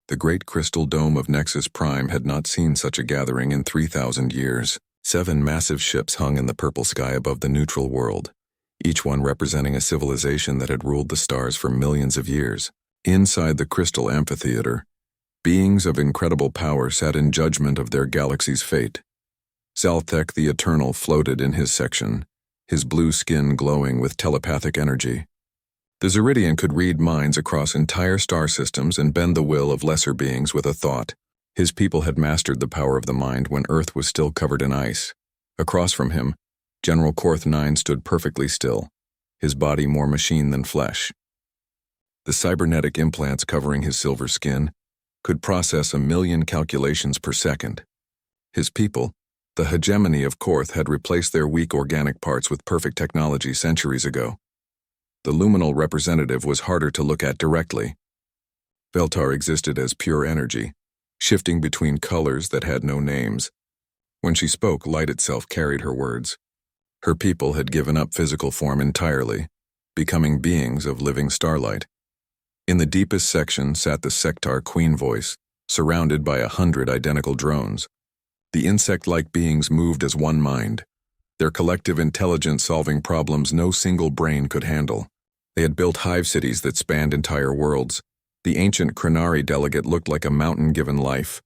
The great crystal dome of Nexus Prime had not seen such a gathering in 3,000 years. 7 massive ships hung in the purple sky above the neutral world, each one representing a civilization that had ruled the stars for millions of years. Inside the crystal amphitheater, beings of incredible power sat in judgment of their galaxy's fate. Zalthek the Eternal floated in his section, his blue skin glowing with telepathic energy. The Zeridian could read minds across entire star systems and bend the will of lesser beings with a thought. His people had mastered the power of the mind when Earth was still covered in ice. Across from him, General Korth 9 stood perfectly still, his body more machine than flesh. The cybernetic implants covering his silver skin could process 1,000,000 calculations per second. His people, the hegemony of Korth, had replaced their weak organic parts with perfect technology centuries ago. The luminal representative was harder to look at directly. Veltar existed as pure energy, shifting between colors that had no names. When she spoke, light itself carried her words. Her people had given up physical form entirely, becoming beings of living starlight. In the deepest section sat the Sectar Queen Voice, surrounded by 100 identical drones. The insect-like beings moved as one mind, their collective intelligence solving problems no single brain could handle. They had built hive cities that spanned entire worlds. The ancient Kronari delegate looked like a mountain given life.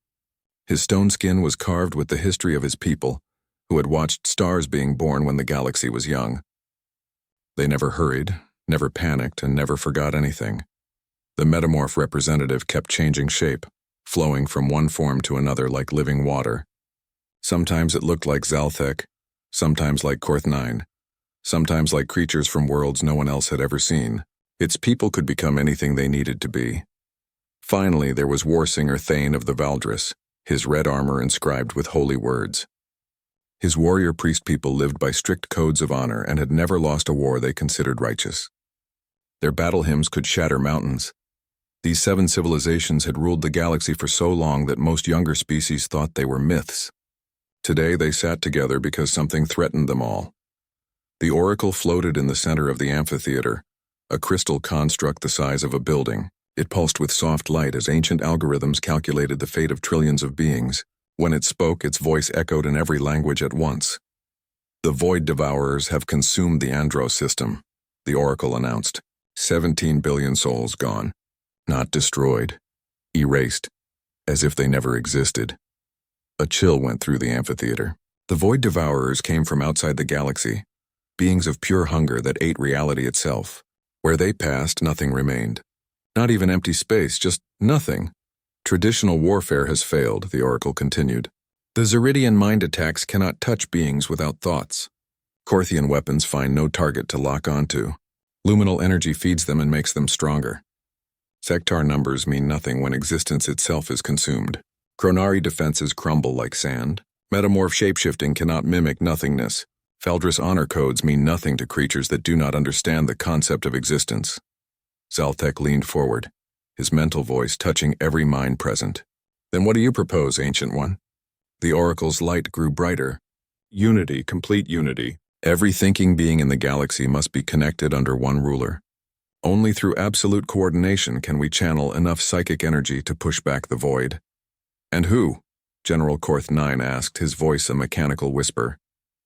His stone skin was carved with the history of his people, who had watched stars being born when the galaxy was young. They never hurried, never panicked, and never forgot anything. The metamorph representative kept changing shape, flowing from one form to another like living water. Sometimes it looked like Zalthek, sometimes like Korth 9, sometimes like creatures from worlds no one else had ever seen. Its people could become anything they needed to be. Finally, there was Warsinger Thane of the Valdris, his red armor inscribed with holy words. His warrior priest people lived by strict codes of honor and had never lost a war they considered righteous. Their battle hymns could shatter mountains. These 7 civilizations had ruled the galaxy for so long that most younger species thought they were myths. Today they sat together because something threatened them all. The oracle floated in the center of the amphitheater, a crystal construct the size of a building. It pulsed with soft light as ancient algorithms calculated the fate of trillions of beings. When it spoke, its voice echoed in every language at once. The Void Devourers have consumed the Andros system, the oracle announced. 17 billion souls gone. Not destroyed. Erased. As if they never existed. A chill went through the amphitheater. The Void Devourers came from outside the galaxy, beings of pure hunger that ate reality itself. Where they passed, nothing remained. Not even empty space, just nothing. Traditional warfare has failed, the oracle continued. The Zeridian mind attacks cannot touch beings without thoughts. Korthian weapons find no target to lock onto. Luminal energy feeds them and makes them stronger. Sectar numbers mean nothing when existence itself is consumed. Kronari defenses crumble like sand. Metamorph shapeshifting cannot mimic nothingness. Valdris honor codes mean nothing to creatures that do not understand the concept of existence. Zalthek leaned forward, his mental voice touching every mind present. Then what do you propose, Ancient One? The oracle's light grew brighter. Unity, complete unity. Every thinking being in the galaxy must be connected under one ruler. Only through absolute coordination can we channel enough psychic energy to push back the void. And who, General Korth 9 asked, his voice a mechanical whisper,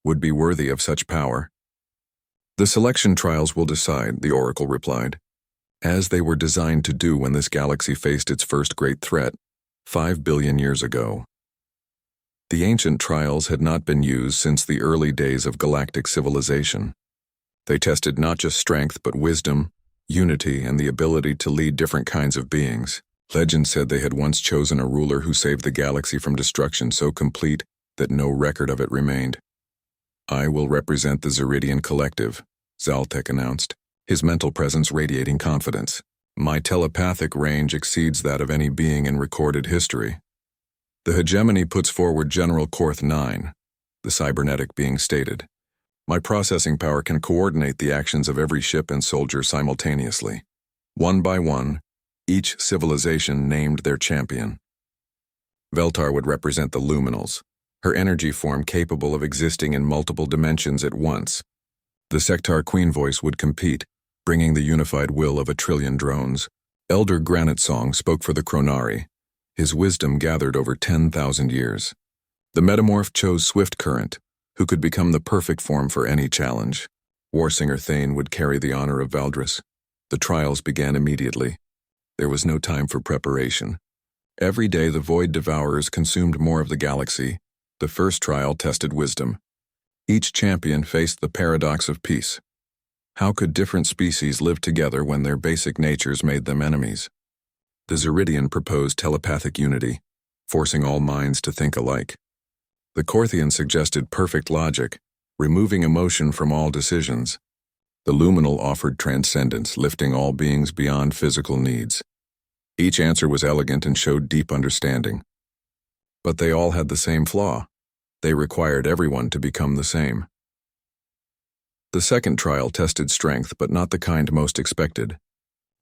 would be worthy of such power? The selection trials will decide, the oracle replied, as they were designed to do when this galaxy faced its first great threat, 5 billion years ago. The ancient trials had not been used since the early days of galactic civilization. They tested not just strength but wisdom, unity, and the ability to lead different kinds of beings. Legend said they had once chosen a ruler who saved the galaxy from destruction so complete that no record of it remained. I will represent the Zeridian collective, Zalthek announced, his mental presence radiating confidence. My telepathic range exceeds that of any being in recorded history. The hegemony puts forward General Korth 9, the cybernetic being stated. My processing power can coordinate the actions of every ship and soldier simultaneously. One by one, each civilization named their champion. Veltar would represent the luminals, her energy form capable of existing in multiple dimensions at once. The Sectar Queen Voice would compete, bringing the unified will of 1 trillion drones. Elder Granite Song spoke for the Kronari, his wisdom gathered over 10,000 years. The metamorph chose Swift Current, who could become the perfect form for any challenge. Warsinger Thane would carry the honor of Valdris. The trials began immediately. There was no time for preparation. Every day the Void Devourers consumed more of the galaxy. The first trial tested wisdom. Each champion faced the paradox of peace. How could different species live together when their basic natures made them enemies? The Zeridian proposed telepathic unity, forcing all minds to think alike. The Corthian suggested perfect logic, removing emotion from all decisions. The Luminal offered transcendence, lifting all beings beyond physical needs. Each answer was elegant and showed deep understanding. But they all had the same flaw. They required everyone to become the same. The second trial tested strength, but not the kind most expected.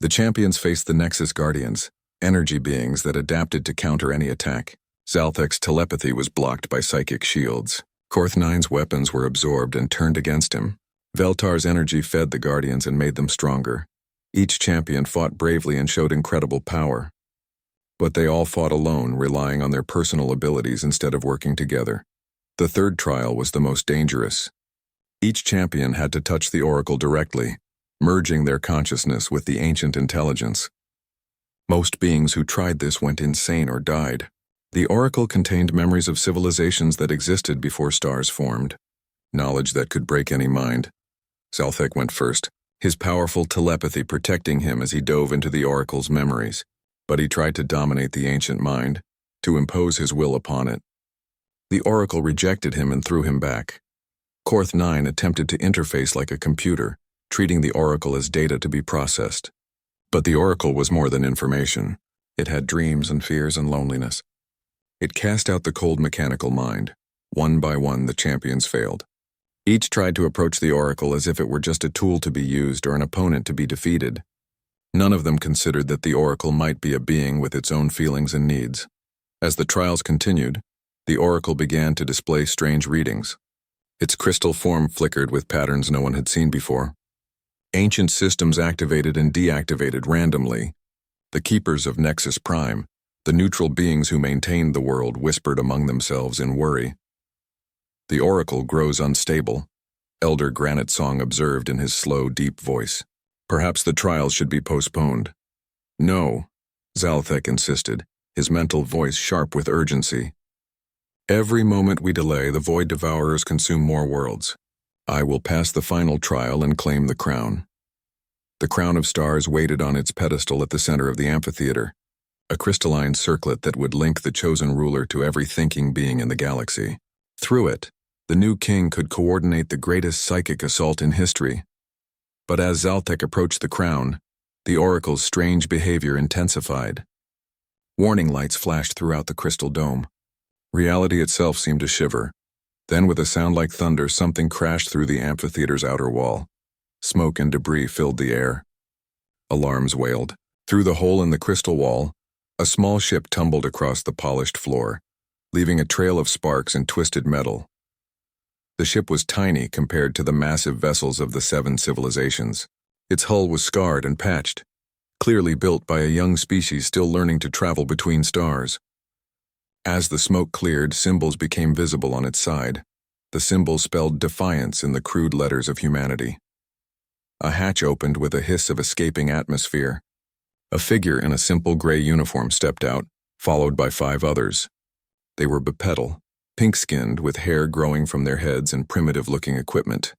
The champions faced the Nexus Guardians, energy beings that adapted to counter any attack. Zalthek's telepathy was blocked by psychic shields. Korth-9's weapons were absorbed and turned against him. Veltar's energy fed the Guardians and made them stronger. Each champion fought bravely and showed incredible power. But they all fought alone, relying on their personal abilities instead of working together. The third trial was the most dangerous. Each champion had to touch the Oracle directly, merging their consciousness with the ancient intelligence. Most beings who tried this went insane or died. The Oracle contained memories of civilizations that existed before stars formed, knowledge that could break any mind. Zalthek went first, his powerful telepathy protecting him as he dove into the Oracle's memories. But he tried to dominate the ancient mind, to impose his will upon it. The Oracle rejected him and threw him back. Korth-9 attempted to interface like a computer, treating the Oracle as data to be processed. But the Oracle was more than information. It had dreams and fears and loneliness. It cast out the cold mechanical mind. One by one, the champions failed. Each tried to approach the Oracle as if it were just a tool to be used or an opponent to be defeated. None of them considered that the Oracle might be a being with its own feelings and needs. As the trials continued, the Oracle began to display strange readings. Its crystal form flickered with patterns no one had seen before. Ancient systems activated and deactivated randomly. The keepers of Nexus Prime, the neutral beings who maintained the world, whispered among themselves in worry. The Oracle grows unstable, Elder Granite Song observed in his slow, deep voice. Perhaps the trials should be postponed. No, Zalthek insisted, his mental voice sharp with urgency. Every moment we delay, the Void Devourers consume more worlds. I will pass the final trial and claim the crown. The crown of stars waited on its pedestal at the center of the amphitheater, a crystalline circlet that would link the chosen ruler to every thinking being in the galaxy. Through it, the new king could coordinate the greatest psychic assault in history. But as Zalthek approached the crown, the Oracle's strange behavior intensified. Warning lights flashed throughout the crystal dome. Reality itself seemed to shiver. Then, with a sound like thunder, something crashed through the amphitheater's outer wall. Smoke and debris filled the air. Alarms wailed. Through the hole in the crystal wall, a small ship tumbled across the polished floor, leaving a trail of sparks and twisted metal. The ship was tiny compared to the massive vessels of the 7 civilizations. Its hull was scarred and patched, clearly built by a young species still learning to travel between stars. As the smoke cleared, symbols became visible on its side. The symbols spelled defiance in the crude letters of humanity. A hatch opened with a hiss of escaping atmosphere. A figure in a simple gray uniform stepped out, followed by 5 others. They were bipedal, pink-skinned, with hair growing from their heads and primitive-looking equipment.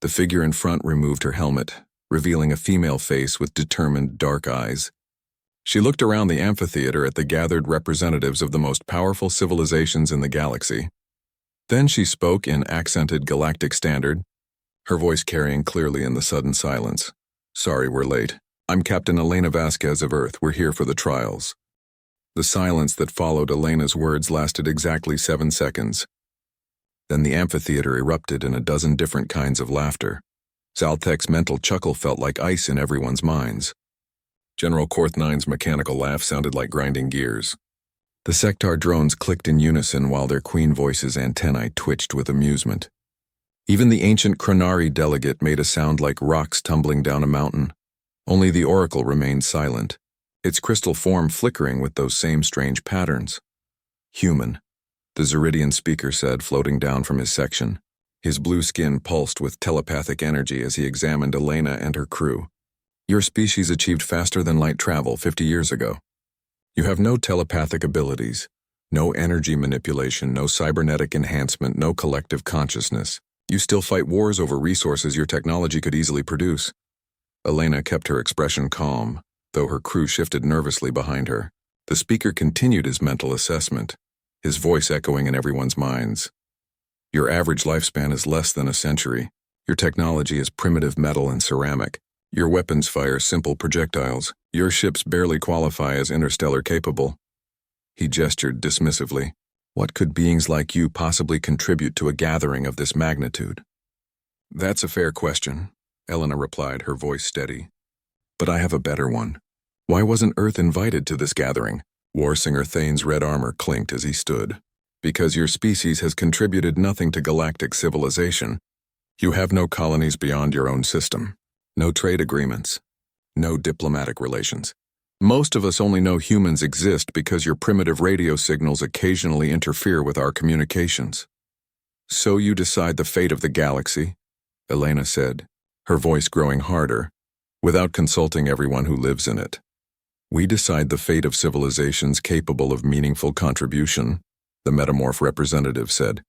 The figure in front removed her helmet, revealing a female face with determined, dark eyes. She looked around the amphitheater at the gathered representatives of the most powerful civilizations in the galaxy. Then she spoke in accented galactic standard, her voice carrying clearly in the sudden silence. "Sorry we're late. I'm Captain Elena Vasquez of Earth. We're here for the trials." The silence that followed Elena's words lasted exactly 7 seconds. Then the amphitheater erupted in a dozen different kinds of laughter. Zalthek's mental chuckle felt like ice in everyone's minds. General Korth-9's mechanical laugh sounded like grinding gears. The sectar drones clicked in unison while their queen voices' antennae twitched with amusement. Even the ancient Chronari delegate made a sound like rocks tumbling down a mountain. Only the Oracle remained silent, its crystal form flickering with those same strange patterns. Human, the Zeridian speaker said, floating down from his section. His blue skin pulsed with telepathic energy as he examined Elena and her crew. Your species achieved faster than light travel 50 years ago. You have no telepathic abilities, no energy manipulation, no cybernetic enhancement, no collective consciousness. You still fight wars over resources your technology could easily produce. Elena kept her expression calm, though her crew shifted nervously behind her. The speaker continued his mental assessment, his voice echoing in everyone's minds. Your average lifespan is less than a century. Your technology is primitive metal and ceramic. Your weapons fire simple projectiles. Your ships barely qualify as interstellar capable. He gestured dismissively. What could beings like you possibly contribute to a gathering of this magnitude? That's a fair question, Elena replied, her voice steady. But I have a better one. Why wasn't Earth invited to this gathering? Warsinger Thane's red armor clinked as he stood. Because your species has contributed nothing to galactic civilization. You have no colonies beyond your own system. No trade agreements. No diplomatic relations. Most of us only know humans exist because your primitive radio signals occasionally interfere with our communications. So you decide the fate of the galaxy, Elena said, her voice growing harder, without consulting everyone who lives in it. We decide the fate of civilizations capable of meaningful contribution, the metamorph representative said,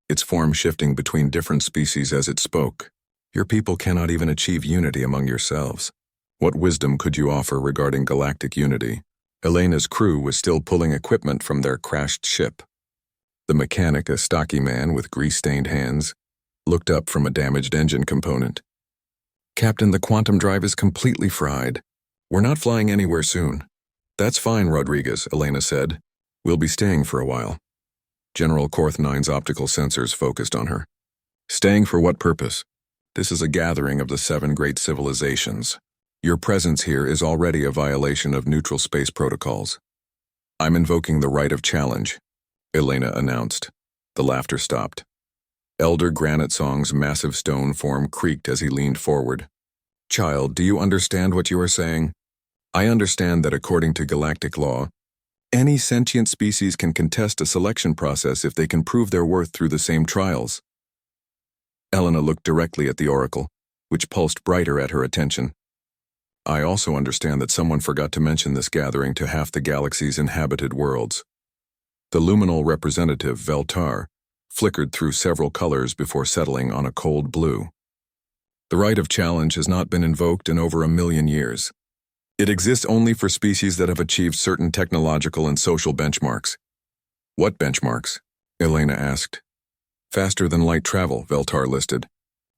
its form shifting between different species as it spoke. Your people cannot even achieve unity among yourselves. What wisdom could you offer regarding galactic unity? Elena's crew was still pulling equipment from their crashed ship. The mechanic, a stocky man with grease-stained hands, looked up from a damaged engine component. Captain, the quantum drive is completely fried. We're not flying anywhere soon. That's fine, Rodriguez, Elena said. We'll be staying for a while. General Korth-9's optical sensors focused on her. Staying for what purpose? This is a gathering of the 7 great civilizations. Your presence here is already a violation of neutral space protocols. I'm invoking the right of challenge, Elena announced. The laughter stopped. Elder Granite Song's massive stone form creaked as he leaned forward. Child, do you understand what you are saying? I understand that according to galactic law, any sentient species can contest a selection process if they can prove their worth through the same trials. Elena looked directly at the oracle, which pulsed brighter at her attention. I also understand that someone forgot to mention this gathering to half the galaxy's inhabited worlds. The luminal representative, Veltar, flickered through several colors before settling on a cold blue. The right of challenge has not been invoked in over 1 million years. It exists only for species that have achieved certain technological and social benchmarks. What benchmarks? Elena asked. Faster than light travel, Veltar listed.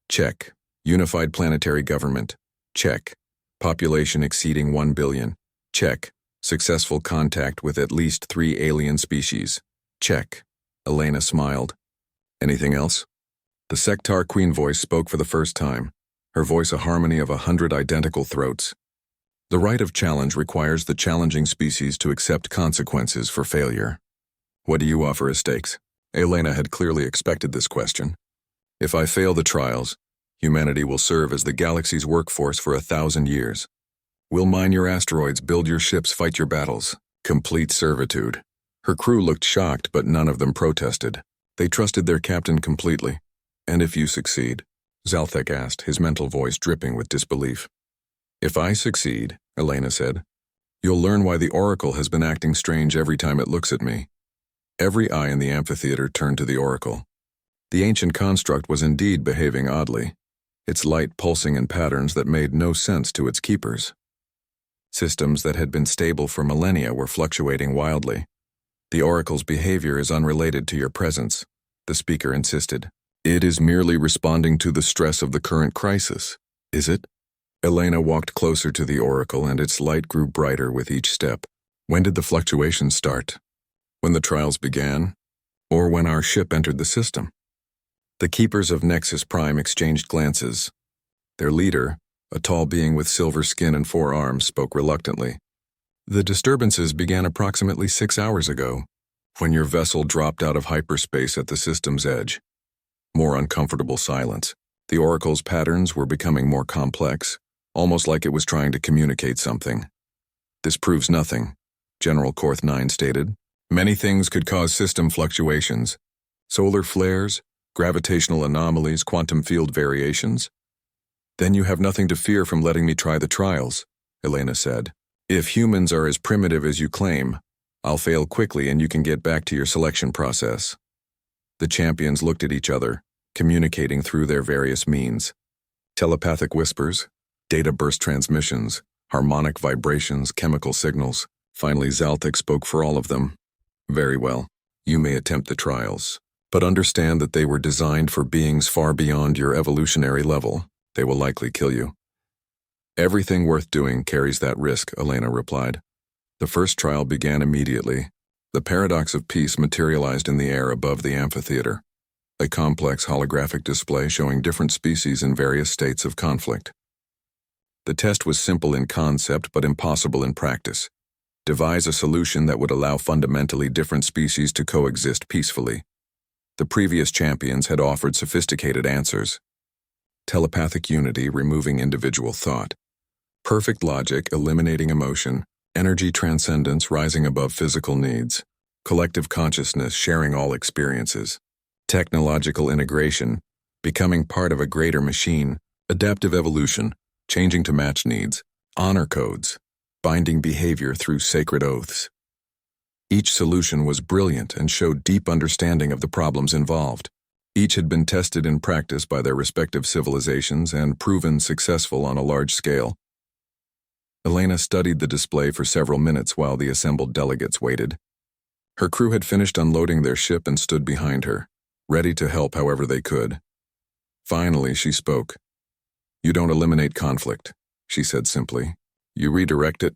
Check. Unified planetary government. Check. Population exceeding 1 billion. Check. Successful contact with at least 3 alien species. Check. Elena smiled. Anything else? The Sectar Queen voice spoke for the first time, her voice a harmony of 100 identical throats. The right of challenge requires the challenging species to accept consequences for failure. What do you offer as stakes? Elena had clearly expected this question. If I fail the trials, humanity will serve as the galaxy's workforce for 1,000 years. We'll mine your asteroids, build your ships, fight your battles. Complete servitude. Her crew looked shocked, but none of them protested. They trusted their captain completely. And if you succeed? Zalthek asked, his mental voice dripping with disbelief. If I succeed, Elena said, you'll learn why the Oracle has been acting strange every time it looks at me. Every eye in the amphitheater turned to the Oracle. The ancient construct was indeed behaving oddly, its light pulsing in patterns that made no sense to its keepers. Systems that had been stable for millennia were fluctuating wildly. The Oracle's behavior is unrelated to your presence, the speaker insisted. It is merely responding to the stress of the current crisis, is it? Elena walked closer to the Oracle and its light grew brighter with each step. When did the fluctuations start? When the trials began? Or when our ship entered the system? The keepers of Nexus Prime exchanged glances. Their leader, a tall being with silver skin and 4 arms, spoke reluctantly. The disturbances began approximately 6 hours ago, when your vessel dropped out of hyperspace at the system's edge. More uncomfortable silence. The Oracle's patterns were becoming more complex, almost like it was trying to communicate something. This proves nothing, General Korth 9 stated. Many things could cause system fluctuations. Solar flares, gravitational anomalies, quantum field variations. Then you have nothing to fear from letting me try the trials, Elena said. If humans are as primitive as you claim, I'll fail quickly and you can get back to your selection process. The champions looked at each other, communicating through their various means. Telepathic whispers, data burst transmissions, harmonic vibrations, chemical signals. Finally, Zaltek spoke for all of them. Very well, you may attempt the trials, but understand that they were designed for beings far beyond your evolutionary level. They will likely kill you. Everything worth doing carries that risk, Elena replied. The first trial began immediately. The paradox of peace materialized in the air above the amphitheater, a complex holographic display showing different species in various states of conflict. The test was simple in concept but impossible in practice. Devise a solution that would allow fundamentally different species to coexist peacefully. The previous champions had offered sophisticated answers. Telepathic unity removing individual thought. Perfect logic eliminating emotion. Energy transcendence rising above physical needs. Collective consciousness sharing all experiences. Technological integration, becoming part of a greater machine. Adaptive evolution, changing to match needs. Honor codes, binding behavior through sacred oaths. Each solution was brilliant and showed deep understanding of the problems involved. Each had been tested in practice by their respective civilizations and proven successful on a large scale. Elena studied the display for several minutes while the assembled delegates waited. Her crew had finished unloading their ship and stood behind her, ready to help however they could. Finally, she spoke. You don't eliminate conflict, she said simply. You redirect it.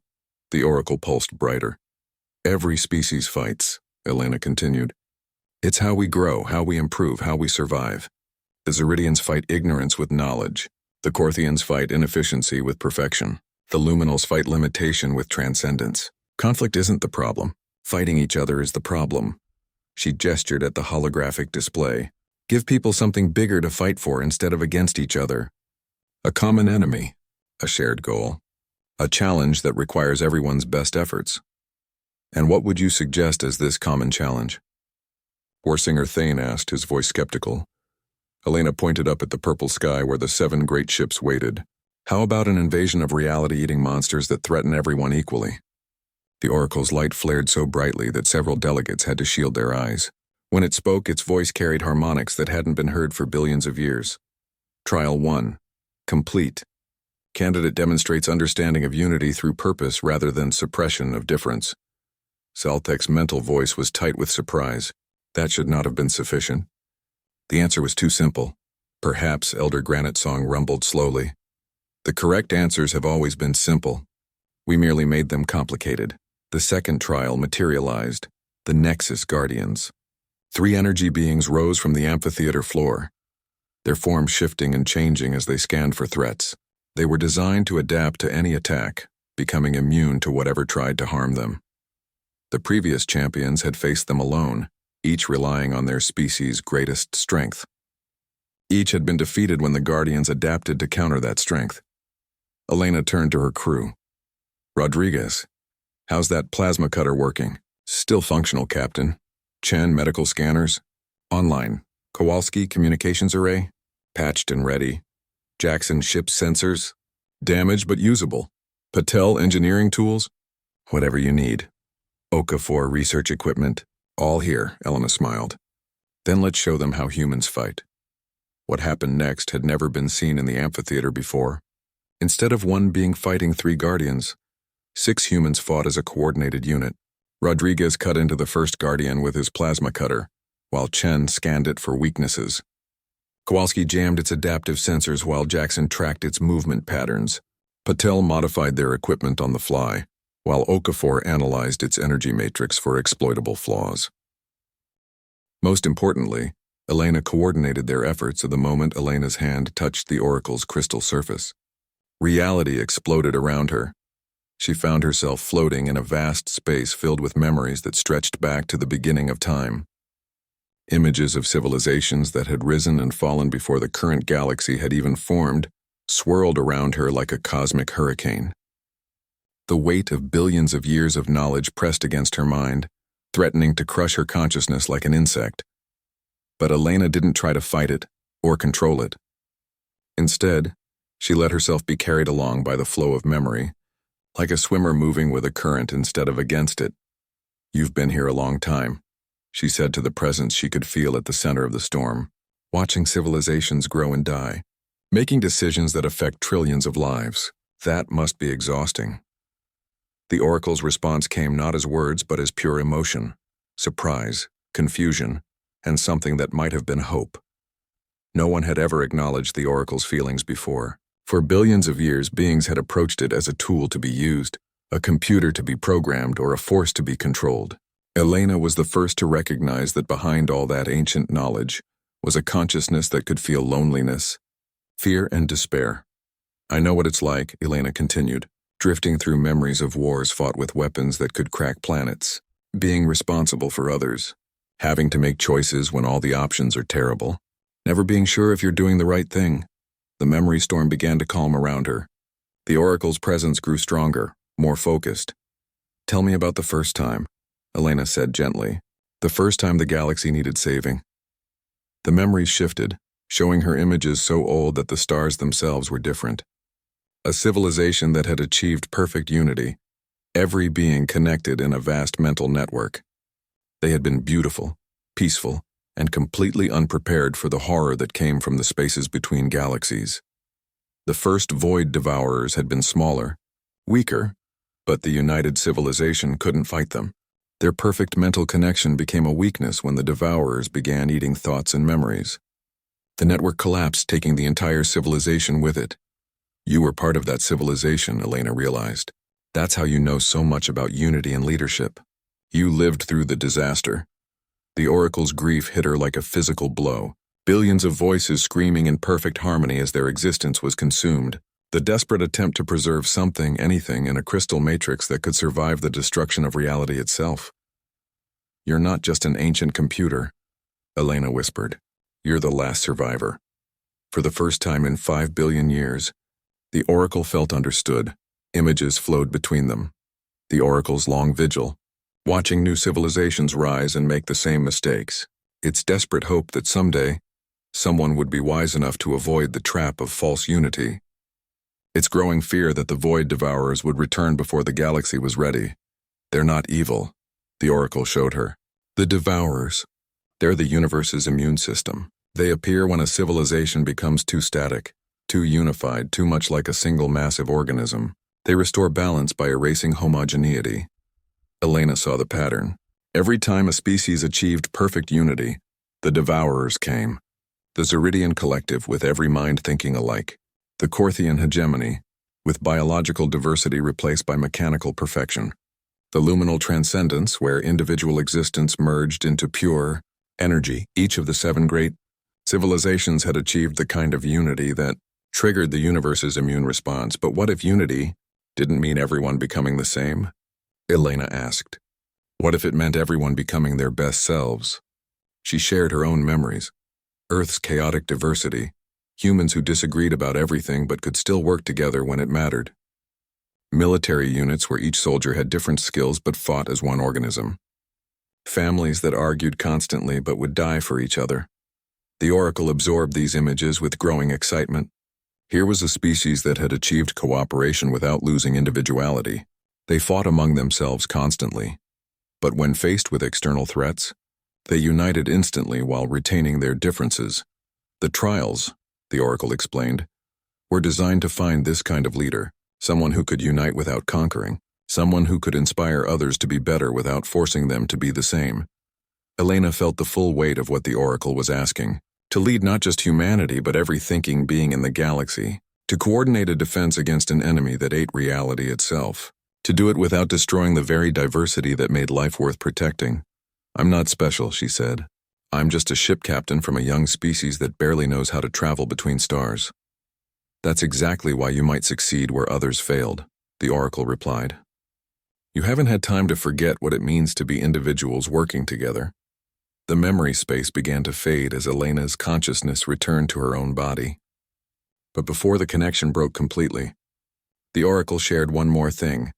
The oracle pulsed brighter. Every species fights, Elena continued. It's how we grow, how we improve, how we survive. The Zeridians fight ignorance with knowledge. The Korthians fight inefficiency with perfection. The Luminals fight limitation with transcendence. Conflict isn't the problem. Fighting each other is the problem. She gestured at the holographic display. Give people something bigger to fight for instead of against each other. A common enemy. A shared goal. A challenge that requires everyone's best efforts. And what would you suggest as this common challenge? Warsinger Thane asked, his voice skeptical. Elena pointed up at the purple sky where the 7 great ships waited. How about an invasion of reality-eating monsters that threaten everyone equally? The oracle's light flared so brightly that several delegates had to shield their eyes. When it spoke, its voice carried harmonics that hadn't been heard for billions of years. Trial 1. Complete. Candidate demonstrates understanding of unity through purpose rather than suppression of difference. Zaltek's mental voice was tight with surprise. That should not have been sufficient. The answer was too simple. Perhaps, Elder Granite Song rumbled slowly. The correct answers have always been simple. We merely made them complicated. The second trial materialized. The Nexus Guardians. 3 energy beings rose from the amphitheater floor, their forms shifting and changing as they scanned for threats. They were designed to adapt to any attack, becoming immune to whatever tried to harm them. The previous champions had faced them alone, each relying on their species' greatest strength. Each had been defeated when the Guardians adapted to counter that strength. Elena turned to her crew. Rodriguez, how's that plasma cutter working? Still functional, Captain. Chen, medical scanners. Online. Kowalski, communications array. Patched and ready. Jackson, ship sensors. Damaged but usable. Patel, engineering tools. Whatever you need. Okafor, research equipment. All here, Elena smiled. Then let's show them how humans fight. What happened next had never been seen in the amphitheater before. Instead of one being fighting 3 guardians, 6 humans fought as a coordinated unit. Rodriguez cut into the first guardian with his plasma cutter, while Chen scanned it for weaknesses. Kowalski jammed its adaptive sensors while Jackson tracked its movement patterns. Patel modified their equipment on the fly, while Okafor analyzed its energy matrix for exploitable flaws. Most importantly, Elena coordinated their efforts at the moment Elena's hand touched the oracle's crystal surface. Reality exploded around her. She found herself floating in a vast space filled with memories that stretched back to the beginning of time. Images of civilizations that had risen and fallen before the current galaxy had even formed swirled around her like a cosmic hurricane. The weight of billions of years of knowledge pressed against her mind, threatening to crush her consciousness like an insect. But Elena didn't try to fight it or control it. Instead, she let herself be carried along by the flow of memory, like a swimmer moving with a current instead of against it. "You've been here a long time," she said to the presence she could feel at the center of the storm, watching civilizations grow and die, making decisions that affect trillions of lives. That must be exhausting. The Oracle's response came not as words but as pure emotion, surprise, confusion, and something that might have been hope. No one had ever acknowledged the Oracle's feelings before. For billions of years, beings had approached it as a tool to be used, a computer to be programmed, or a force to be controlled. Elena was the first to recognize that behind all that ancient knowledge was a consciousness that could feel loneliness, fear, and despair. "I know what it's like," Elena continued, drifting through memories of wars fought with weapons that could crack planets, being responsible for others, having to make choices when all the options are terrible, never being sure if you're doing the right thing. The memory storm began to calm around her. The Oracle's presence grew stronger, more focused. "Tell me about the first time," Elena said gently. "The first time the galaxy needed saving." The memories shifted, showing her images so old that the stars themselves were different. A civilization that had achieved perfect unity, every being connected in a vast mental network. They had been beautiful, peaceful, and completely unprepared for the horror that came from the spaces between galaxies. The first void devourers had been smaller, weaker, but the united civilization couldn't fight them. Their perfect mental connection became a weakness when the devourers began eating thoughts and memories. The network collapsed, taking the entire civilization with it. You were part of that civilization, Elena realized. That's how you know so much about unity and leadership. You lived through the disaster. The Oracle's grief hit her like a physical blow, billions of voices screaming in perfect harmony as their existence was consumed. The desperate attempt to preserve something, anything, in a crystal matrix that could survive the destruction of reality itself. "You're not just an ancient computer," Elena whispered. "You're the last survivor." For the first time in 5 billion years, the Oracle felt understood. Images flowed between them. The Oracle's long vigil, watching new civilizations rise and make the same mistakes. Its desperate hope that someday, someone would be wise enough to avoid the trap of false unity. Its growing fear that the void devourers would return before the galaxy was ready. "They're not evil," the Oracle showed her. "The devourers, they're the universe's immune system. They appear when a civilization becomes too static, too unified, too much like a single massive organism. They restore balance by erasing homogeneity." Elena saw the pattern. Every time a species achieved perfect unity, the devourers came. The Zeridian collective, with every mind thinking alike. The Corthian hegemony, with biological diversity replaced by mechanical perfection. The luminal transcendence, where individual existence merged into pure energy. Each of the 7 great civilizations had achieved the kind of unity that triggered the universe's immune response. But what if unity didn't mean everyone becoming the same? Elena asked. What if it meant everyone becoming their best selves? She shared her own memories. Earth's chaotic diversity, humans who disagreed about everything but could still work together when it mattered. Military units where each soldier had different skills but fought as one organism. Families that argued constantly but would die for each other. The Oracle absorbed these images with growing excitement. Here was a species that had achieved cooperation without losing individuality. They fought among themselves constantly. But when faced with external threats, they united instantly while retaining their differences. The trials, the Oracle explained, were designed to find this kind of leader, someone who could unite without conquering, someone who could inspire others to be better without forcing them to be the same. Elena felt the full weight of what the Oracle was asking, to lead not just humanity but every thinking being in the galaxy, to coordinate a defense against an enemy that ate reality itself, to do it without destroying the very diversity that made life worth protecting. "I'm not special," she said. "I'm just a ship captain from a young species that barely knows how to travel between stars." "That's exactly why you might succeed where others failed," the Oracle replied. "You haven't had time to forget what it means to be individuals working together." The memory space began to fade as Elena's consciousness returned to her own body. But before the connection broke completely, the Oracle shared one more thing.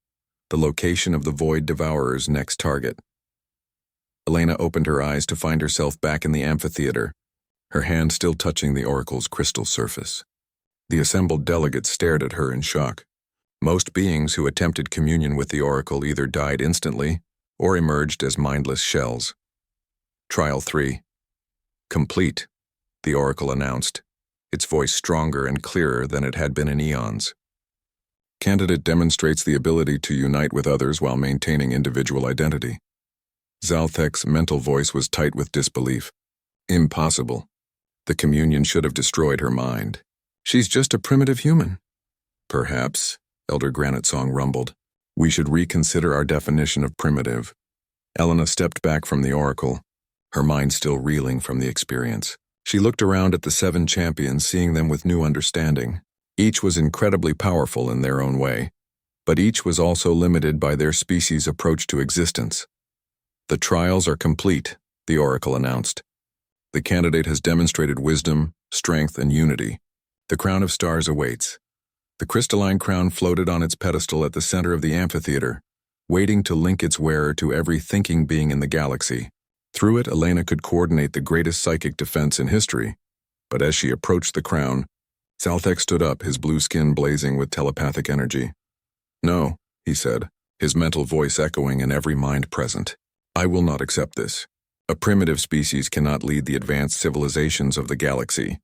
the location of the Void Devourer's next target. Elena opened her eyes to find herself back in the amphitheater, her hand still touching the oracle's crystal surface. The assembled delegates stared at her in shock. Most beings who attempted communion with the oracle either died instantly or emerged as mindless shells. Trial 3. Complete, the oracle announced, its voice stronger and clearer than it had been in eons. Candidate demonstrates the ability to unite with others while maintaining individual identity. Zalthek's mental voice was tight with disbelief. Impossible. The communion should have destroyed her mind. She's just a primitive human. Perhaps, Elder Granite-Song rumbled, we should reconsider our definition of primitive. Elena stepped back from the oracle, her mind still reeling from the experience. She looked around at the 7 champions, seeing them with new understanding. Each was incredibly powerful in their own way, but each was also limited by their species' approach to existence. The trials are complete, the oracle announced. The candidate has demonstrated wisdom, strength, and unity. The crown of stars awaits. The crystalline crown floated on its pedestal at the center of the amphitheater, waiting to link its wearer to every thinking being in the galaxy. Through it, Elena could coordinate the greatest psychic defense in history. But as she approached the crown, Zalthek stood up, his blue skin blazing with telepathic energy. No, he said, his mental voice echoing in every mind present. I will not accept this. A primitive species cannot lead the advanced civilizations of the galaxy.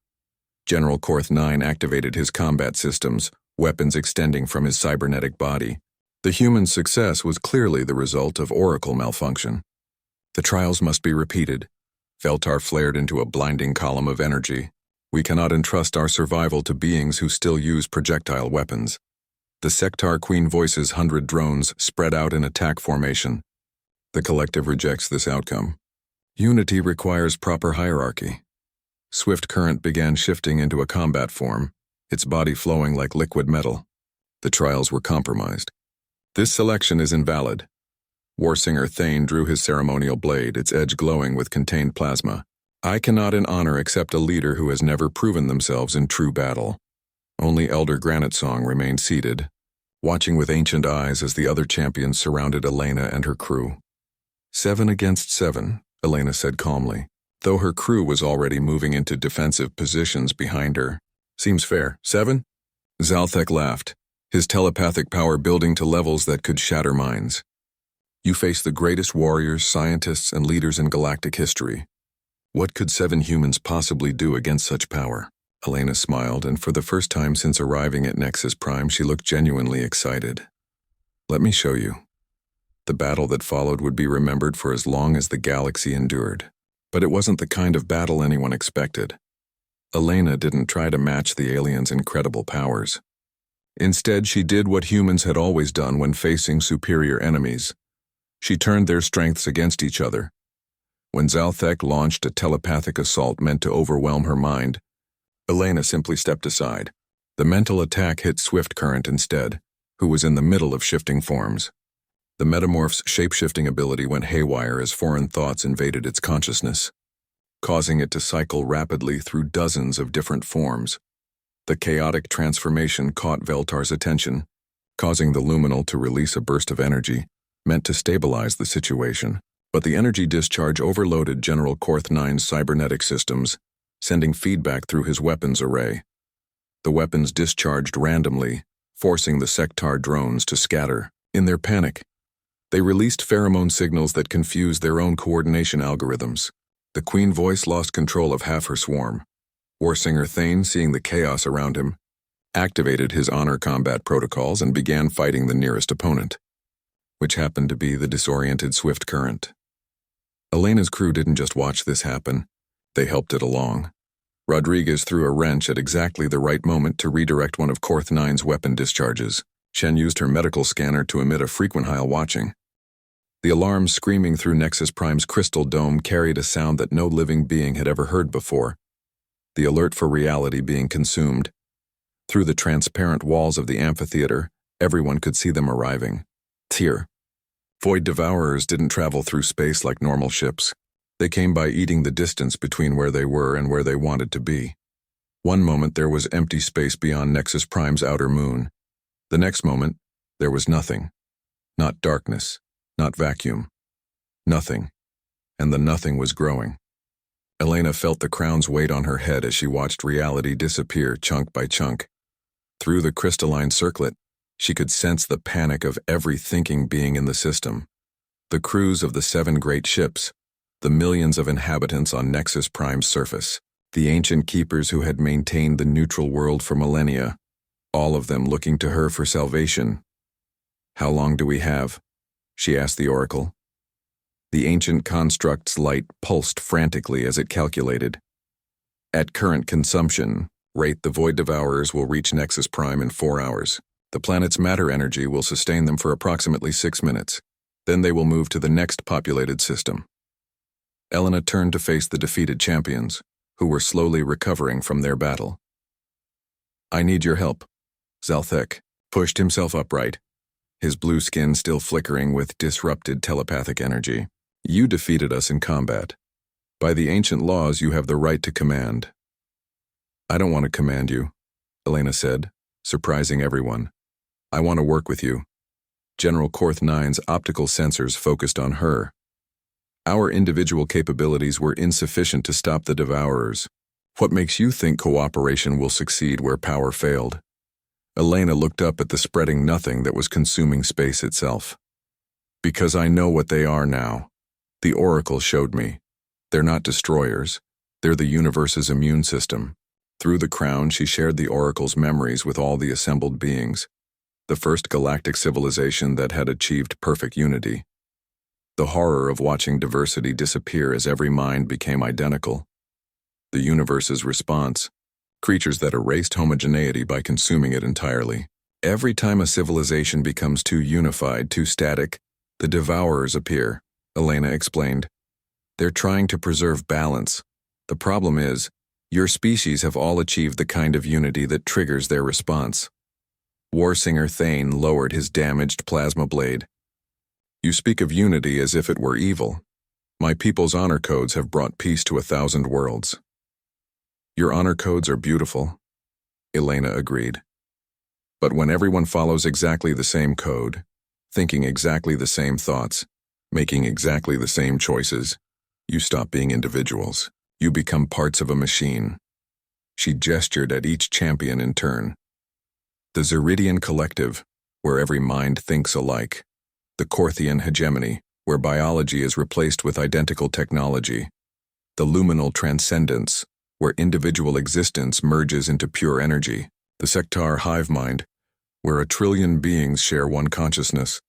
General Korth 9 activated his combat systems, weapons extending from his cybernetic body. The human's success was clearly the result of oracle malfunction. The trials must be repeated. Veltar flared into a blinding column of energy. We cannot entrust our survival to beings who still use projectile weapons. The Sectar Queen Voice's 100 drones spread out in attack formation. The collective rejects this outcome. Unity requires proper hierarchy. Swift current began shifting into a combat form, its body flowing like liquid metal. The trials were compromised. This selection is invalid. Warsinger Thane drew his ceremonial blade, its edge glowing with contained plasma. I cannot in honor accept a leader who has never proven themselves in true battle. Only Elder Granite-Song remained seated, watching with ancient eyes as the other champions surrounded Elena and her crew. 7 against 7, Elena said calmly, though her crew was already moving into defensive positions behind her. Seems fair. 7? Zalthek laughed, his telepathic power building to levels that could shatter minds. You face the greatest warriors, scientists, and leaders in galactic history. What could 7 humans possibly do against such power? Elena smiled, and for the first time since arriving at Nexus Prime, she looked genuinely excited. Let me show you. The battle that followed would be remembered for as long as the galaxy endured. But it wasn't the kind of battle anyone expected. Elena didn't try to match the aliens' incredible powers. Instead, she did what humans had always done when facing superior enemies. She turned their strengths against each other. When Zalthek launched a telepathic assault meant to overwhelm her mind, Elena simply stepped aside. The mental attack hit Swift Current instead, who was in the middle of shifting forms. The metamorph's shape-shifting ability went haywire as foreign thoughts invaded its consciousness, causing it to cycle rapidly through dozens of different forms. The chaotic transformation caught Veltar's attention, causing the luminal to release a burst of energy, meant to stabilize the situation. But the energy discharge overloaded General Korth 9's cybernetic systems, sending feedback through his weapons array. The weapons discharged randomly, forcing the Sectar drones to scatter. In their panic, they released pheromone signals that confused their own coordination algorithms. The Queen Voice lost control of half her swarm. Warsinger Thane, seeing the chaos around him, activated his honor combat protocols and began fighting the nearest opponent, which happened to be the disoriented Swift Current. Elena's crew didn't just watch this happen, they helped it along. Rodriguez threw a wrench at exactly the right moment to redirect one of Korth 9's weapon discharges. Shen used her medical scanner to emit a frequent while watching. The alarm screaming through Nexus Prime's crystal dome carried a sound that no living being had ever heard before, the alert for reality being consumed. Through the transparent walls of the amphitheater, everyone could see them arriving. Here, Void Devourers didn't travel through space like normal ships. They came by eating the distance between where they were and where they wanted to be. One moment there was empty space beyond Nexus Prime's outer moon. The next moment, there was nothing. Not darkness, not vacuum. Nothing. And the nothing was growing. Elena felt the crown's weight on her head as she watched reality disappear chunk by chunk. Through the crystalline circlet, she could sense the panic of every thinking being in the system. The crews of the 7 great ships, the millions of inhabitants on Nexus Prime's surface, the ancient keepers who had maintained the neutral world for millennia, all of them looking to her for salvation. "How long do we have?" she asked the oracle. The ancient construct's light pulsed frantically as it calculated. At current consumption rate, the Void Devourers will reach Nexus Prime in 4 hours. The planet's matter energy will sustain them for approximately 6 minutes. Then they will move to the next populated system. Elena turned to face the defeated champions, who were slowly recovering from their battle. "I need your help." Zalthek pushed himself upright, his blue skin still flickering with disrupted telepathic energy. "You defeated us in combat. By the ancient laws, you have the right to command." "I don't want to command you," Elena said, surprising everyone. "I want to work with you." General Korth 9's optical sensors focused on her. "Our individual capabilities were insufficient to stop the Devourers. What makes you think cooperation will succeed where power failed?" Elena looked up at the spreading nothing that was consuming space itself. "Because I know what they are now. The Oracle showed me. They're not destroyers. They're the universe's immune system." Through the crown, she shared the Oracle's memories with all the assembled beings. The first galactic civilization that had achieved perfect unity. The horror of watching diversity disappear as every mind became identical. The universe's response. Creatures that erased homogeneity by consuming it entirely. Every time a civilization becomes too unified, too static, the Devourers appear, Elena explained. "They're trying to preserve balance. The problem is, your species have all achieved the kind of unity that triggers their response." Warsinger Thane lowered his damaged plasma blade. "You speak of unity as if it were evil. My people's honor codes have brought peace to 1,000 worlds." "Your honor codes are beautiful," Elena agreed. "But when everyone follows exactly the same code, thinking exactly the same thoughts, making exactly the same choices, you stop being individuals. You become parts of a machine." She gestured at each champion in turn. "The Zeridian Collective, where every mind thinks alike. The Korthian Hegemony, where biology is replaced with identical technology. The Luminal Transcendence, where individual existence merges into pure energy. The Sectar Hive Mind, where 1,000,000,000,000 beings share one consciousness.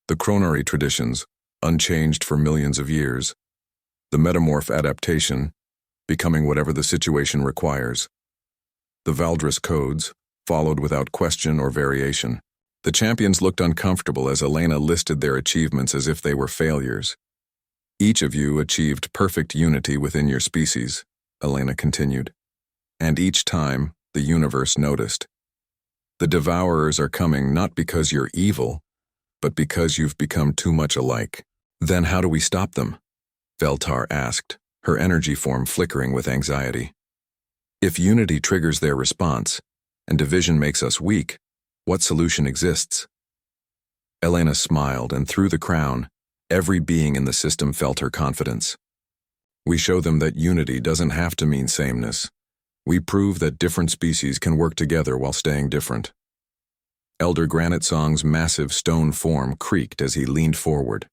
The Chronari Traditions, unchanged for millions of years. The Metamorph Adaptation, becoming whatever the situation requires. The Valdris Codes, followed without question or variation." The champions looked uncomfortable as Elena listed their achievements as if they were failures. "Each of you achieved perfect unity within your species," Elena continued. "And each time, the universe noticed. The Devourers are coming not because you're evil, but because you've become too much alike." "Then how do we stop them?" Veltar asked, her energy form flickering with anxiety. "If unity triggers their response, and division makes us weak, what solution exists?" Elena smiled, and through the crown, every being in the system felt her confidence. "We show them that unity doesn't have to mean sameness. We prove that different species can work together while staying different." Elder Granite Song's massive stone form creaked as he leaned forward.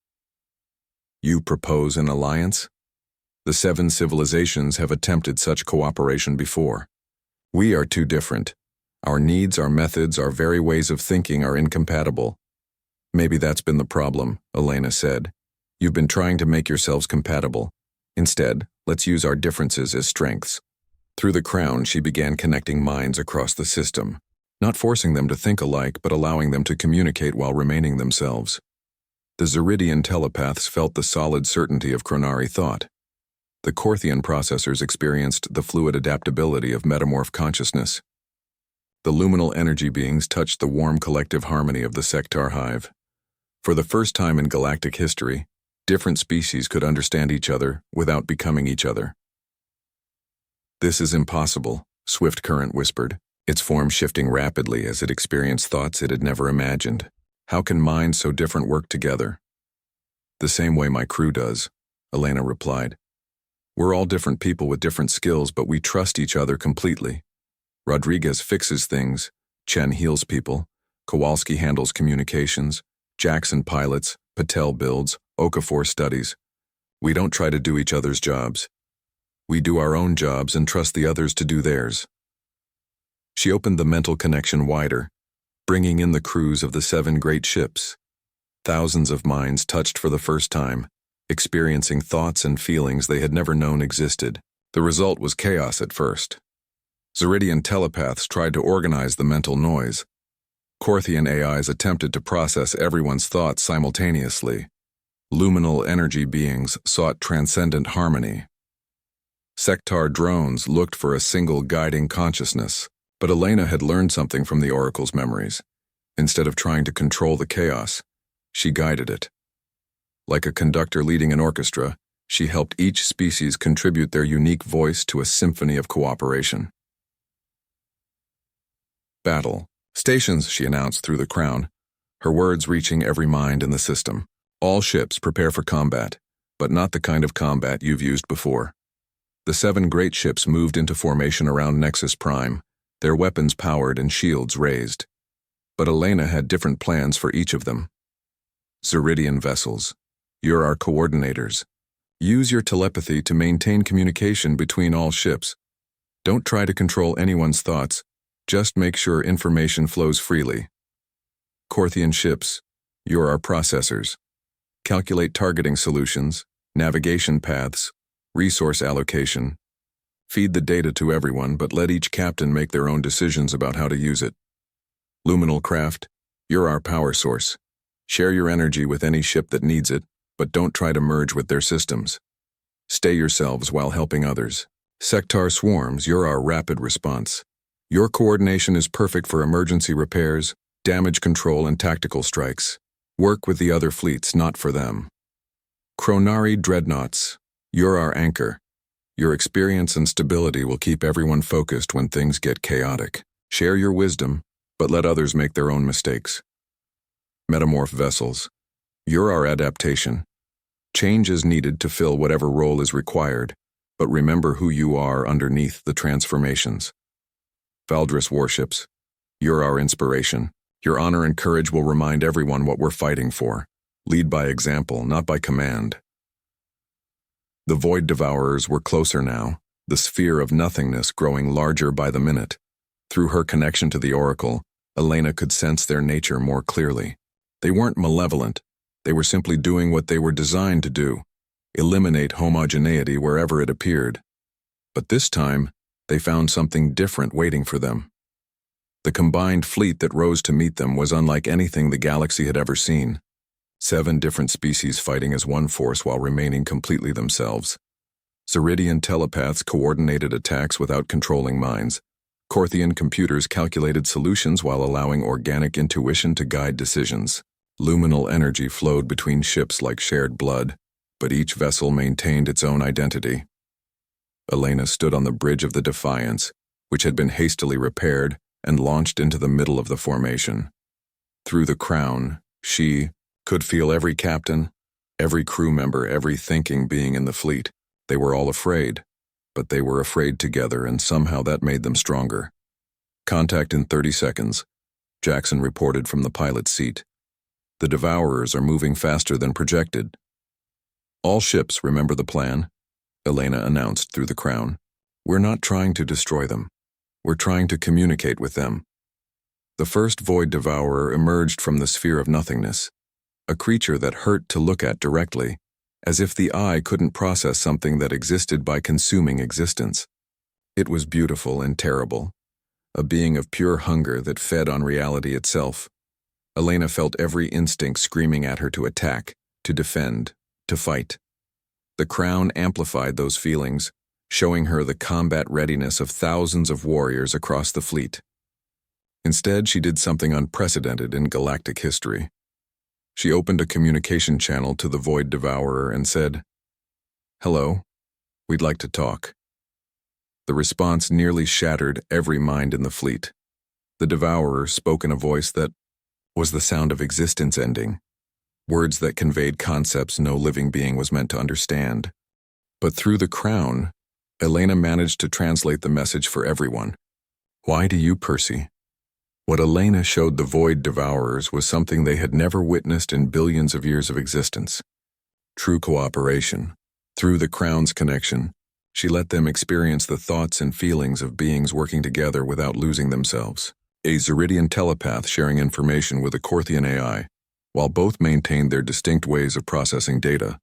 "You propose an alliance? The 7 civilizations have attempted such cooperation before. We are too different. Our needs, our methods, our very ways of thinking are incompatible." "Maybe that's been the problem," Elena said. "You've been trying to make yourselves compatible. Instead, let's use our differences as strengths." Through the crown, she began connecting minds across the system, not forcing them to think alike, but allowing them to communicate while remaining themselves. The Zeridian telepaths felt the solid certainty of Chronari thought. The Korthian processors experienced the fluid adaptability of metamorph consciousness. The luminal energy beings touched the warm collective harmony of the Sectar Hive. For the first time in galactic history, different species could understand each other without becoming each other. "This is impossible," Swift Current whispered, its form shifting rapidly as it experienced thoughts it had never imagined. How can minds so different work together? The same way my crew does, Elena replied. We're all different people with different skills, but we trust each other completely. Rodriguez fixes things, Chen heals people, Kowalski handles communications, Jackson pilots, Patel builds, Okafor studies. We don't try to do each other's jobs. We do our own jobs and trust the others to do theirs. She opened the mental connection wider, bringing in the crews of the 7 great ships. Thousands of minds touched for the first time, experiencing thoughts and feelings they had never known existed. The result was chaos at first. Zeridian telepaths tried to organize the mental noise. Korthian AIs attempted to process everyone's thoughts simultaneously. Luminal energy beings sought transcendent harmony. Sectar drones looked for a single guiding consciousness, but Elena had learned something from the Oracle's memories. Instead of trying to control the chaos, she guided it. Like a conductor leading an orchestra, she helped each species contribute their unique voice to a symphony of cooperation. Battle. Stations, she announced through the crown, her words reaching every mind in the system. All ships prepare for combat, but not the kind of combat you've used before. The 7 great ships moved into formation around Nexus Prime, their weapons powered and shields raised. But Elena had different plans for each of them. Zeridian vessels. You're our coordinators. Use your telepathy to maintain communication between all ships. Don't try to control anyone's thoughts. Just make sure information flows freely. Korthian ships. You're our processors. Calculate targeting solutions, navigation paths, resource allocation. Feed the data to everyone, but let each captain make their own decisions about how to use it. Luminal craft. You're our power source. Share your energy with any ship that needs it, but don't try to merge with their systems. Stay yourselves while helping others. Sectar swarms, you're our rapid response. Your coordination is perfect for emergency repairs, damage control, and tactical strikes. Work with the other fleets, not for them. Chronari dreadnoughts, you're our anchor. Your experience and stability will keep everyone focused when things get chaotic. Share your wisdom, but let others make their own mistakes. Metamorph vessels, you're our adaptation. Change is needed to fill whatever role is required, but remember who you are underneath the transformations. Valdris warships, you're our inspiration. Your honor and courage will remind everyone what we're fighting for. Lead by example, not by command. The Void Devourers were closer now, the sphere of nothingness growing larger by the minute. Through her connection to the Oracle, Elena could sense their nature more clearly. They weren't malevolent. They were simply doing what they were designed to do, eliminate homogeneity wherever it appeared. But this time, they found something different waiting for them. The combined fleet that rose to meet them was unlike anything the galaxy had ever seen. 7 different species fighting as one force while remaining completely themselves. Zeridian telepaths coordinated attacks without controlling minds. Korthian computers calculated solutions while allowing organic intuition to guide decisions. Luminal energy flowed between ships like shared blood, but each vessel maintained its own identity. Elena stood on the bridge of the Defiance, which had been hastily repaired, and launched into the middle of the formation. Through the crown, she could feel every captain, every crew member, every thinking being in the fleet. They were all afraid, but they were afraid together, and somehow that made them stronger. Contact in 30 seconds, Jackson reported from the pilot's seat. The Devourers are moving faster than projected. All ships remember the plan, Elena announced through the crown. We're not trying to destroy them. We're trying to communicate with them. The first Void Devourer emerged from the sphere of nothingness, a creature that hurt to look at directly, as if the eye couldn't process something that existed by consuming existence. It was beautiful and terrible, a being of pure hunger that fed on reality itself. Elena felt every instinct screaming at her to attack, to defend, to fight. The crown amplified those feelings, showing her the combat readiness of thousands of warriors across the fleet. Instead, she did something unprecedented in galactic history. She opened a communication channel to the Void Devourer and said, "Hello, we'd like to talk." The response nearly shattered every mind in the fleet. The Devourer spoke in a voice that was the sound of existence ending, words that conveyed concepts no living being was meant to understand. But through the crown, Elena managed to translate the message for everyone. Why do you, Percy? What Elena showed the Void Devourers was something they had never witnessed in billions of years of existence. True cooperation. Through the crown's connection, she let them experience the thoughts and feelings of beings working together without losing themselves. A Zeridian telepath sharing information with a Corthian AI, while both maintained their distinct ways of processing data.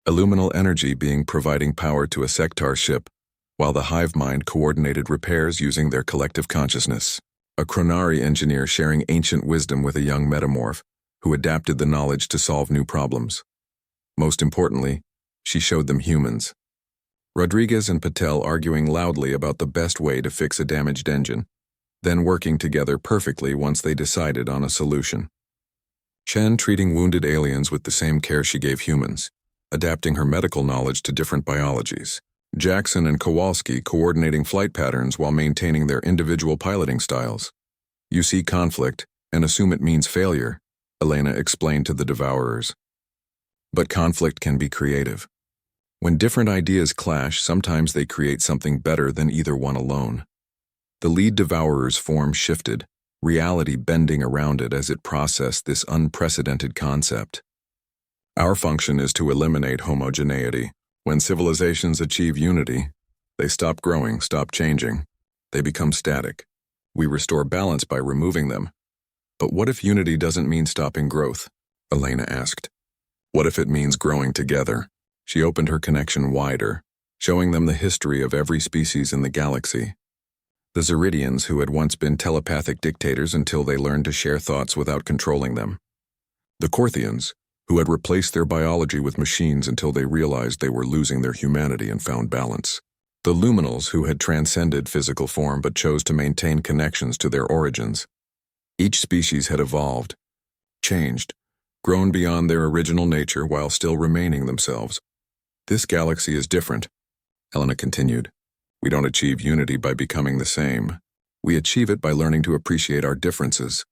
Illuminal energy being providing power to a sectar ship, while the hive mind coordinated repairs using their collective consciousness. A Chronari engineer sharing ancient wisdom with a young metamorph, who adapted the knowledge to solve new problems. Most importantly, she showed them humans. Rodriguez and Patel arguing loudly about the best way to fix a damaged engine, then working together perfectly once they decided on a solution. Chen treating wounded aliens with the same care she gave humans, adapting her medical knowledge to different biologies. Jackson and Kowalski coordinating flight patterns while maintaining their individual piloting styles. You see conflict and assume it means failure, Elena explained to the Devourers. But conflict can be creative. When different ideas clash, sometimes they create something better than either one alone. The lead Devourer's form shifted, reality bending around it as it processed this unprecedented concept. Our function is to eliminate homogeneity. When civilizations achieve unity, they stop growing, stop changing. They become static. We restore balance by removing them. But what if unity doesn't mean stopping growth? Elena asked. What if it means growing together? She opened her connection wider, showing them the history of every species in the galaxy. The Zeridians, who had once been telepathic dictators until they learned to share thoughts without controlling them. The Corthians, who had replaced their biology with machines until they realized they were losing their humanity and found balance. The Luminals, who had transcended physical form but chose to maintain connections to their origins. Each species had evolved, changed, grown beyond their original nature while still remaining themselves. This galaxy is different, Helena continued. We don't achieve unity by becoming the same. We achieve it by learning to appreciate our differences.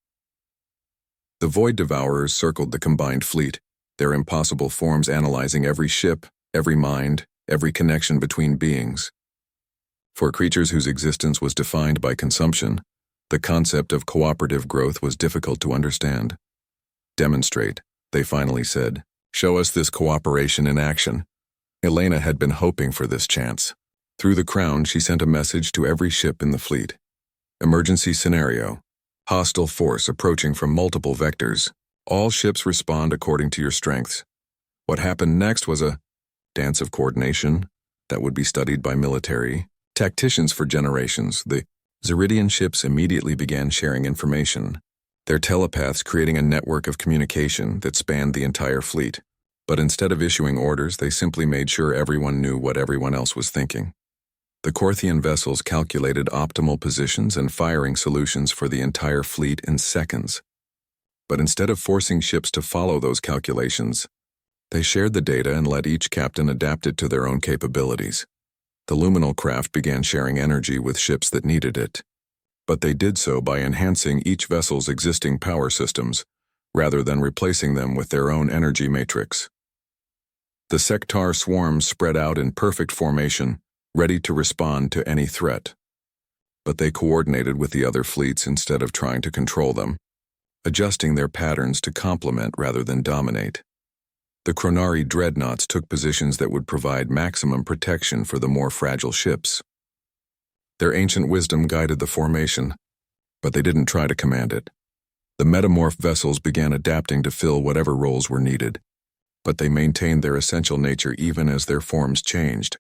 The Void Devourers circled the combined fleet, their impossible forms analyzing every ship, every mind, every connection between beings. For creatures whose existence was defined by consumption, the concept of cooperative growth was difficult to understand. Demonstrate, they finally said. Show us this cooperation in action. Elena had been hoping for this chance. Through the crown, she sent a message to every ship in the fleet. Emergency scenario. Hostile force approaching from multiple vectors. All ships respond according to your strengths. What happened next was a dance of coordination that would be studied by military tacticians for generations. The Zeridian ships immediately began sharing information, their telepaths creating a network of communication that spanned the entire fleet. But instead of issuing orders, they simply made sure everyone knew what everyone else was thinking. The Corthian vessels calculated optimal positions and firing solutions for the entire fleet in seconds. But instead of forcing ships to follow those calculations, they shared the data and let each captain adapt it to their own capabilities. The luminal craft began sharing energy with ships that needed it. But they did so by enhancing each vessel's existing power systems, rather than replacing them with their own energy matrix. The sectar swarms spread out in perfect formation, ready to respond to any threat. But they coordinated with the other fleets instead of trying to control them, adjusting their patterns to complement rather than dominate. The Chronari dreadnoughts took positions that would provide maximum protection for the more fragile ships. Their ancient wisdom guided the formation, but they didn't try to command it. The metamorph vessels began adapting to fill whatever roles were needed, but they maintained their essential nature even as their forms changed.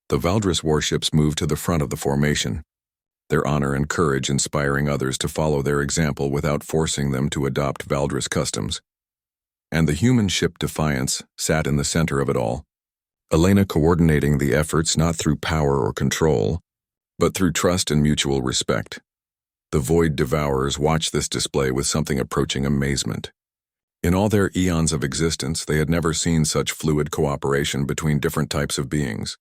The Valdris warships moved to the front of the formation, their honor and courage inspiring others to follow their example without forcing them to adopt Valdris customs. And the human ship Defiance sat in the center of it all, Elena coordinating the efforts not through power or control, but through trust and mutual respect. The Void Devourers watched this display with something approaching amazement. In all their eons of existence, they had never seen such fluid cooperation between different types of beings.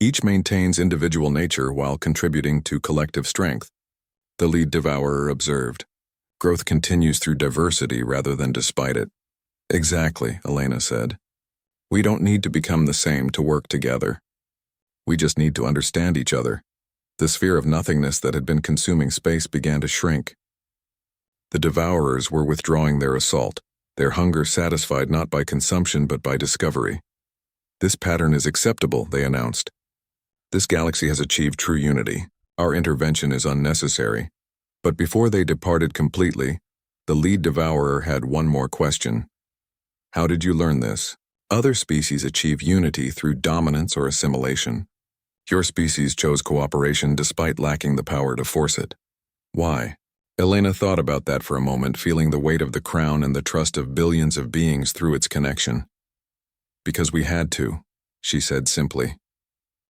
Each maintains individual nature while contributing to collective strength, the lead Devourer observed. Growth continues through diversity rather than despite it. Exactly, Elena said. We don't need to become the same to work together. We just need to understand each other. The sphere of nothingness that had been consuming space began to shrink. The devourers were withdrawing their assault, their hunger satisfied not by consumption but by discovery. This pattern is acceptable, they announced. This galaxy has achieved true unity. Our intervention is unnecessary. But before they departed completely, the lead devourer had one more question. How did you learn this? Other species achieve unity through dominance or assimilation. Your species chose cooperation despite lacking the power to force it. Why? Elena thought about that for a moment, feeling the weight of the crown and the trust of billions of beings through its connection. Because we had to, she said simply.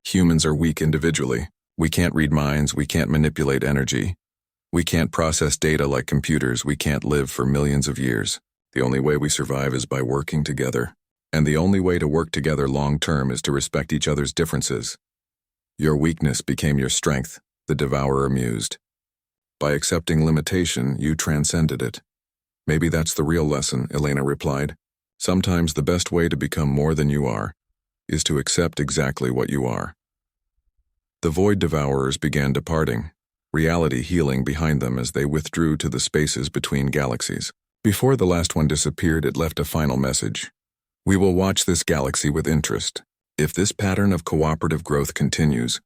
Humans are weak individually. We can't read minds, we can't manipulate energy. We can't process data like computers, we can't live for millions of years. The only way we survive is by working together. And the only way to work together long-term is to respect each other's differences. Your weakness became your strength, the devourer mused. By accepting limitation, you transcended it. Maybe that's the real lesson, Elena replied. Sometimes the best way to become more than you are is to accept exactly what you are. The void devourers began departing, reality healing behind them as they withdrew to the spaces between galaxies. Before the last one disappeared, it left a final message. We will watch this galaxy with interest. If this pattern of cooperative growth continues,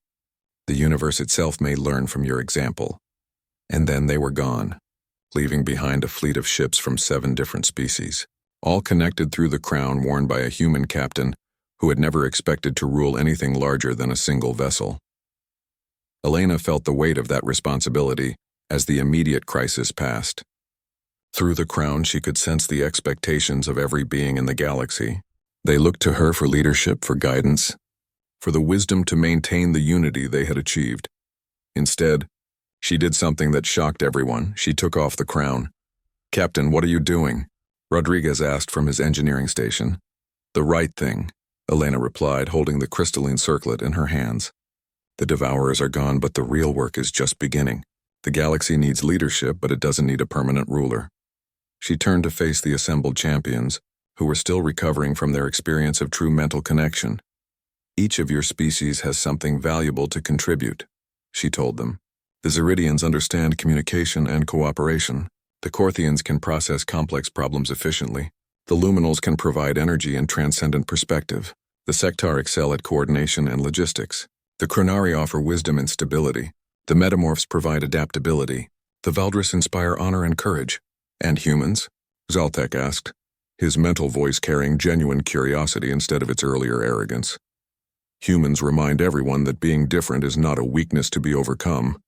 the universe itself may learn from your example. And then they were gone, leaving behind a fleet of ships from 7 different species, all connected through the crown worn by a human captain who had never expected to rule anything larger than a single vessel. Elena felt the weight of that responsibility as the immediate crisis passed. Through the crown, she could sense the expectations of every being in the galaxy. They looked to her for leadership, for guidance, for the wisdom to maintain the unity they had achieved. Instead, she did something that shocked everyone. She took off the crown. Captain, what are you doing? Rodriguez asked from his engineering station. The right thing, Elena replied, holding the crystalline circlet in her hands. The devourers are gone, but the real work is just beginning. The galaxy needs leadership, but it doesn't need a permanent ruler. She turned to face the assembled champions, who were still recovering from their experience of true mental connection. Each of your species has something valuable to contribute, she told them. The Zeridians understand communication and cooperation. The Corthians can process complex problems efficiently. The Luminals can provide energy and transcendent perspective. The Sectar excel at coordination and logistics. The Chronari offer wisdom and stability. The Metamorphs provide adaptability. The Valdris inspire honor and courage. And humans? Zaltek asked, his mental voice carrying genuine curiosity instead of its earlier arrogance. Humans remind everyone that being different is not a weakness to be overcome,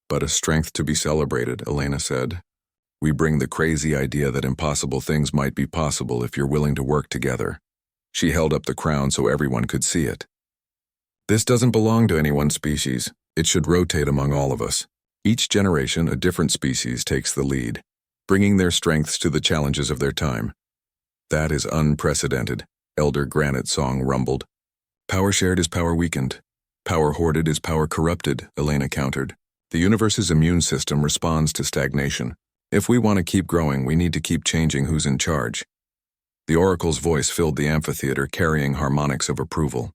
but a strength to be celebrated, Elena said. We bring the crazy idea that impossible things might be possible if you're willing to work together. She held up the crown so everyone could see it. This doesn't belong to any one species. It should rotate among all of us. Each generation, a different species takes the lead, bringing their strengths to the challenges of their time. That is unprecedented, Elder Granite Song rumbled. Power shared is power weakened. Power hoarded is power corrupted, Elena countered. The universe's immune system responds to stagnation. If we want to keep growing, we need to keep changing who's in charge. The oracle's voice filled the amphitheater, carrying harmonics of approval.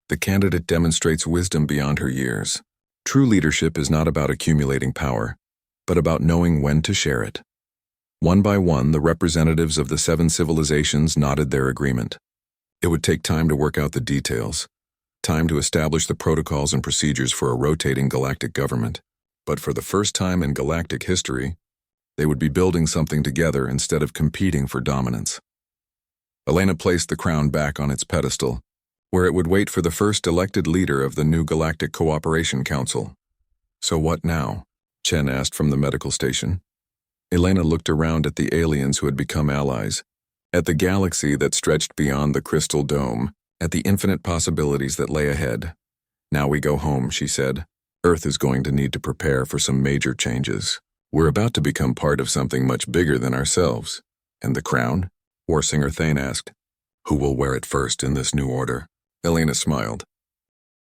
The candidate demonstrates wisdom beyond her years. True leadership is not about accumulating power, but about knowing when to share it. One by one, the representatives of the 7 civilizations nodded their agreement. It would take time to work out the details, time to establish the protocols and procedures for a rotating galactic government. But for the first time in galactic history, they would be building something together instead of competing for dominance. Elena placed the crown back on its pedestal, where it would wait for the first elected leader of the new Galactic Cooperation Council. So what now? Chen asked from the medical station. Elena looked around at the aliens who had become allies, at the galaxy that stretched beyond the crystal dome, at the infinite possibilities that lay ahead. Now we go home, she said. Earth is going to need to prepare for some major changes. We're about to become part of something much bigger than ourselves. And the crown? Warsinger Thane asked. Who will wear it first in this new order? Elena smiled.